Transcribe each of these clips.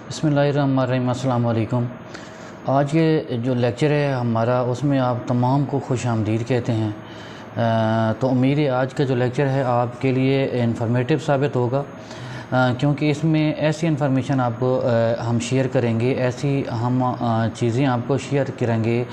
बिस्मिल्लाहिर्रहमानिर्रहीम। अस्सलाम वालेकुम। आज ये जो लेक्चर है हमारा, उसमें आप तमाम को खुश आमदीद कहते हैं। तो उम्मीद है आज का जो लेक्चर है आपके लिए इंफॉर्मेटिव साबित होगा, क्योंकि इसमें ऐसी इन्फॉर्मेशन आपको हम शेयर करेंगे, ऐसी हम चीज़ें आपको शेयर करेंगे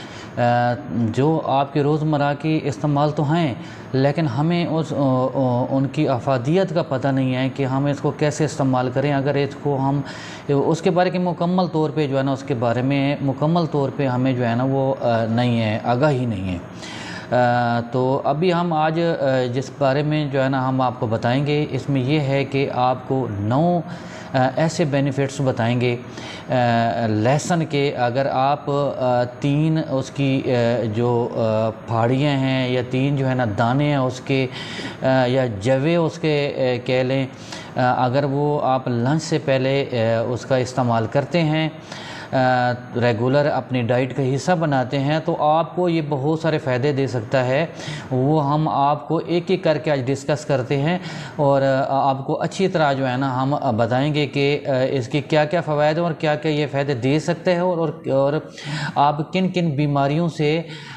जो आपके रोज़मर्रा की इस्तेमाल तो हैं, लेकिन हमें उनकी अफादियत का पता नहीं है कि हम इसको कैसे इस्तेमाल करें। अगर इसको हम उसके बारे के मुकम्मल तौर पे जो है ना, उसके बारे में मुकम्मल तौर पे हमें जो है ना वो नहीं है, आगाही नहीं है। तो अभी हम आज जिस बारे में जो है ना हम आपको बताएंगे, इसमें यह है कि आपको 9 ऐसे बेनिफिट्स बताएंगे लहसुन के। अगर आप 3 उसकी जो फाड़ियाँ हैं या 3 जो है ना दाने हैं उसके, या जवे उसके कह लें, अगर वो आप लंच से पहले उसका इस्तेमाल करते हैं, रेगुलर अपनी डाइट का हिस्सा बनाते हैं, तो आपको ये बहुत सारे फ़ायदे दे सकता है। वो हम आपको एक एक करके आज डिस्कस करते हैं और आपको अच्छी तरह जो है ना हम बताएंगे कि इसके क्या क्या फ़वायद हैं और क्या क्या ये फ़ायदे दे सकते हैं, और आप किन किन बीमारियों से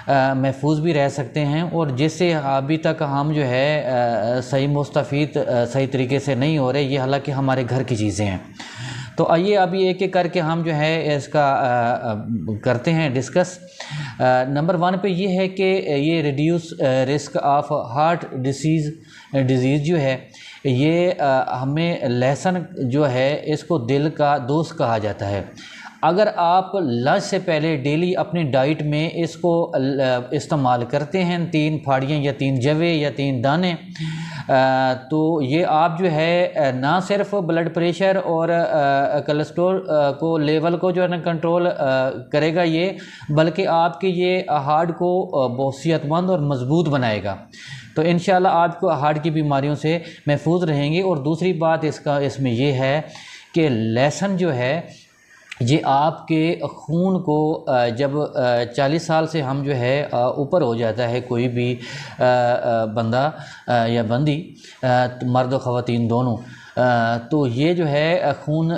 महफूज भी रह सकते हैं, और जिससे अभी तक हम जो है सही मुस्तफ़ीद सही तरीके से नहीं हो रहे, ये हालांकि हमारे घर की चीज़ें हैं। तो आइए अभी एक एक करके हम जो है इसका करते हैं डिस्कस। नंबर 1 पे ये है कि ये reduce risk of heart disease जो है, ये हमें लहसुन जो है इसको दिल का दोस्त कहा जाता है। अगर आप लंच से पहले डेली अपनी डाइट में इसको इस्तेमाल करते हैं, 3 फाड़ियाँ या 3 जवे या 3 दाने, तो ये आप जो है ना सिर्फ ब्लड प्रेशर और कोलेस्ट्रॉल को लेवल को जो है ना कंट्रोल करेगा ये, बल्कि आपके ये हार्ट को बहुत सेहतमंद और मज़बूत बनाएगा। तो इंशाल्लाह आपको हार्ट की बीमारियों से महफूज रहेंगे। और दूसरी बात इसमें ये है कि लहसुन जो है ये आपके खून को जब 40 साल से हम जो है ऊपर हो जाता है कोई भी बंदा या बंदी, मर्द और ख़वातीन दोनों, तो ये जो है खून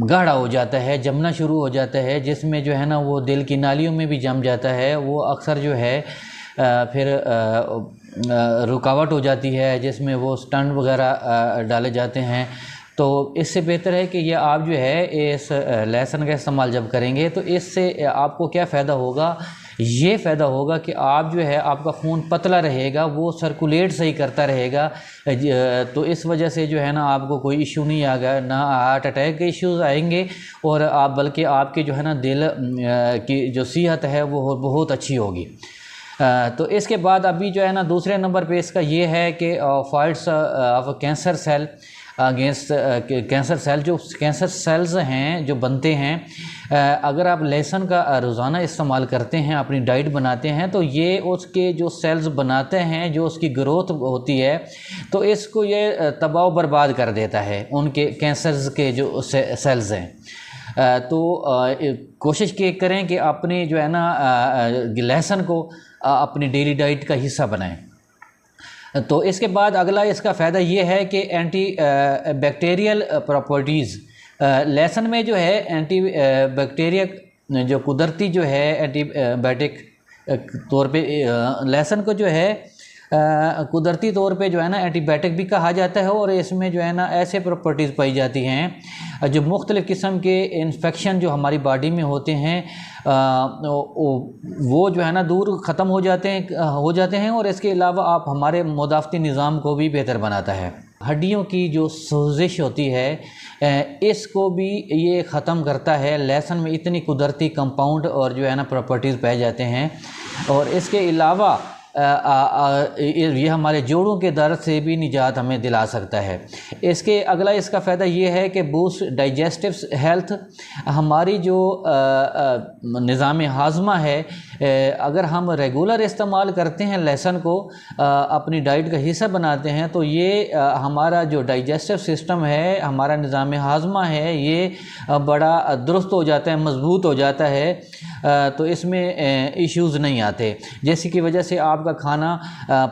गाढ़ा हो जाता है, जमना शुरू हो जाता है, जिसमें जो है ना वो दिल की नालियों में भी जम जाता है। वो अक्सर जो है फिर रुकावट हो जाती है, जिसमें वो स्टंट वगैरह डाले जाते हैं। तो इससे बेहतर है कि ये आप जो है इस लहसुन का इस्तेमाल जब करेंगे, तो इससे आपको क्या फ़ायदा होगा? ये फ़ायदा होगा कि आप जो है आपका खून पतला रहेगा, वो सर्कुलेट सही करता रहेगा। तो इस वजह से जो है ना आपको कोई इशू नहीं आएगा, ना हार्ट अटैक के इश्यूज़ आएंगे, और आप बल्कि आपके जो है ना दिल की जो सेहत है वो बहुत अच्छी होगी। तो इसके बाद अभी जो है ना दूसरे नंबर पे इसका ये है कि fights of cancer cell against cancer cell, जो कैंसर सेल्स हैं जो बनते हैं, अगर आप लहसुन का रोज़ाना इस्तेमाल करते हैं, अपनी डाइट बनाते हैं, तो ये उसके जो सेल्स बनाते हैं, जो उसकी ग्रोथ होती है, तो इसको ये तबाह बर्बाद कर देता है, उनके कैंसर्स के जो सेल्स हैं। तो कोशिश करें कि अपनी जो है ना लहसुन को अपनी डेली डाइट का हिस्सा बनाएं। तो इसके बाद अगला इसका फ़ायदा ये है कि एंटी बैक्टीरियल प्रॉपर्टीज़, लहसुन में जो है एंटी बैक्टीरिया जो कुदरती जो है एंटीबायोटिक तौर पे, लहसुन को जो है कुदरती तौर पे जो है ना एंटीबायोटिक भी कहा जाता है, और इसमें जो है ना ऐसे प्रॉपर्टीज़ पाई जाती हैं जो मुख्तलिफ़ किस्म के इन्फेक्शन जो हमारी बॉडी में होते हैं वो जो है ना दूर ख़त्म हो जाते हैं, और इसके अलावा आप हमारे मुदाफ़ती निज़ाम को भी बेहतर बनाता है। हड्डियों की जो सोजिश होती है इसको भी ये ख़त्म करता है। लहसुन में इतनी कुदरती कंपाउंड और जो है ना प्रॉपर्टीज़ पाए जाते हैं, और इसके अलावा ये हमारे जोड़ों के दर्द से भी निजात हमें दिला सकता है। इसके अगला इसका फ़ायदा ये है कि बूस्ट डाइजेस्टिव हेल्थ, हमारी जो निज़ाम हाज़मा है, अगर हम रेगुलर इस्तेमाल करते हैं लहसुन को, अपनी डाइट का हिस्सा बनाते हैं, तो ये हमारा जो डाइजेस्टिव सिस्टम है, हमारा निज़ाम हाज़मा है, ये बड़ा दुरुस्त हो जाता है, मज़बूत हो जाता है। तो इसमें इश्यूज़ नहीं आते, जैसे की वजह से आपका खाना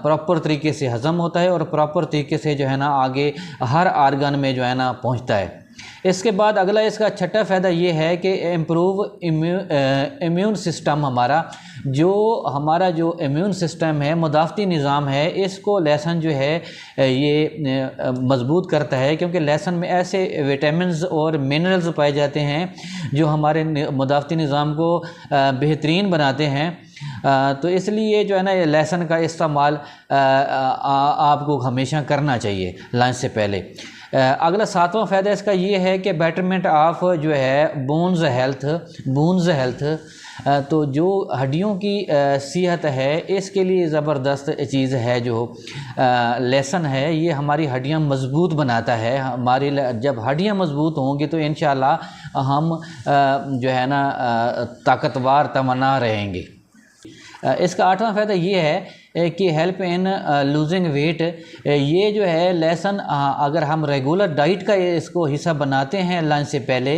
प्रॉपर तरीके से हज़म होता है और प्रॉपर तरीके से जो है ना आगे हर आर्गन में जो है ना पहुंचता है। इसके बाद अगला इसका छठा फ़ायदा ये है कि इम्प्रूव इम्यून सिस्टम, हमारा जो इम्यून सिस्टम है, मुदाफ़ती निज़ाम है, इसको लहसुन जो है ये मज़बूत करता है, क्योंकि लहसुन में ऐसे विटामिन्स और मिनरल्स पाए जाते हैं जो हमारे मुदाफ़ती निज़ाम को बेहतरीन बनाते हैं। तो इसलिए जो है ना, ये लहसुन का इस्तेमाल आपको हमेशा करना चाहिए लंच से पहले। अगला सातवां फ़ायदा इसका ये है कि बेटरमेंट ऑफ जो है बोन्स हेल्थ, तो जो हड्डियों की सेहत है, इसके लिए ज़बरदस्त चीज़ है जो लहसुन है। ये हमारी हड्डियां मज़बूत बनाता है। हमारी जब हड्डियां मज़बूत होंगी तो इंशाअल्लाह हम जो है ना ताकतवर तमन्ना रहेंगे। इसका आठवां फ़ायदा ये है कि हेल्प इन लूजिंग वेट। ये जो है लहसुन अगर हम रेगुलर डाइट का इसको हिस्सा बनाते हैं लंच से पहले,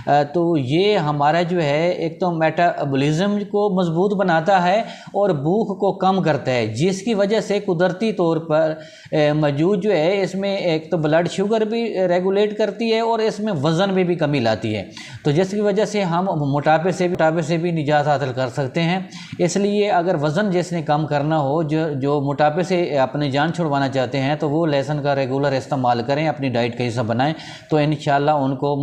तो ये हमारा जो है एक तो मेटाबॉलिज्म को मज़बूत बनाता है और भूख को कम करता है, जिसकी वजह से कुदरती तौर पर मौजूद जो है इसमें एक तो ब्लड शुगर भी रेगुलेट करती है और इसमें वज़न में भी कमी लाती है, तो जिसकी वजह से हम मोटापे से भी निजात हासिल कर सकते हैं। इसलिए अगर वज़न जिसने कम करना हो, जो मोटापे से अपनी जान छुड़वाना चाहते हैं, तो वो लहसुन का रेगुलर इस्तेमाल करें, अपनी डाइट का हिस्सा बनाएं, तो इंशाअल्लाह उनको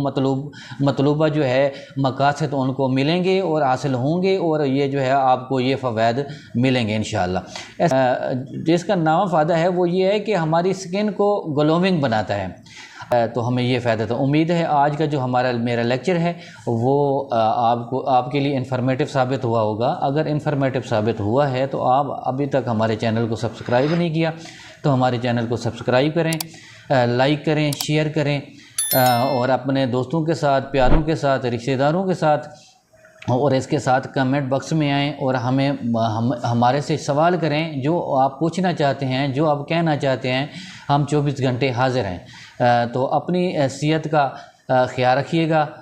मतलूबा जो है मकासद उनको मिलेंगे और हासिल होंगे, और ये जो है आपको ये फ़वाद मिलेंगे इंशाअल्लाह। जिसका नौवां फ़ायदा है वो ये है कि हमारी स्किन को ग्लोइंग बनाता है, तो हमें ये फ़ायदा। तो उम्मीद है आज का जो मेरा लेक्चर है वो आपके लिए इन्फॉर्मेटिव साबित हुआ होगा। अगर इन्फॉर्मेटिव साबित हुआ है तो आप अभी तक हमारे चैनल को सब्सक्राइब नहीं किया तो हमारे चैनल को सब्सक्राइब करें, लाइक करें, शेयर करें, और अपने दोस्तों के साथ, प्यारों के साथ, रिश्तेदारों के साथ, और इसके साथ कमेंट बॉक्स में आएँ और हमारे से सवाल करें, जो आप पूछना चाहते हैं, जो आप कहना चाहते हैं, हम 24 घंटे हाज़िर हैं। तो अपनी सेहत का ख्याल रखिएगा।